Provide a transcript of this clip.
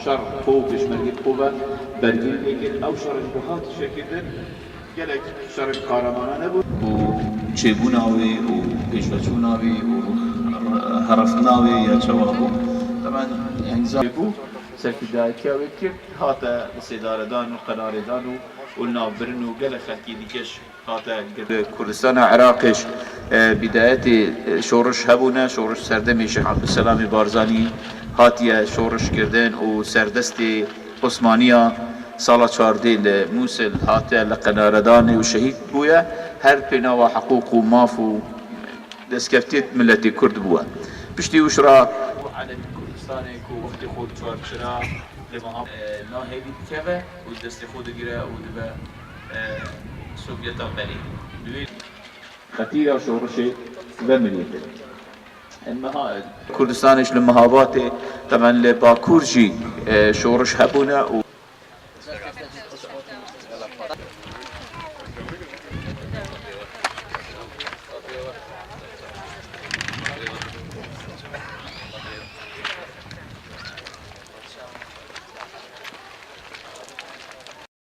شر خوب بشمرگی خوبه برگیر لیکن او شر بخات شکردن گلک شر قهرمانانه بود و چێبووناوێ و پێشوەچووناوێ و هەرفتناوێ یا چەوابوو طبعا هەنگزای بوو سەرکردایەتیاوێ کرد هاتە سێدارەدان و قەنارێدان و والنابرن و گەلە خەلکی دیکەش هاتە کوردستان عێراقش بدایەتی شۆڕش هەبوونە شۆڕش سەردەمی شێخ عەبدولسەلامی بارزانی هاتیە شۆڕشکردن و سەردەستی عوسمانیە ساڵە چواردەی لە مووسڵ هاتە لە قەنارەدانێ و شەهید بووە هەر پێناوە حقوق و ماف و دەستکەفتێت ملەتی کورد بووە پشتی وشرا عەلەمی کوردستانێک و وەختی خۆت چوارچرا لەمەها ناهێوی بکەوە و دەستی خۆ دەگیرە و دەبە سۆڤیەتا بەری دوێ خەتیرە شۆڕشێ بەمرێتە کوردستانش لە مەهاباتێ طبعا لە باکوورژی شۆڕش هەبوونە و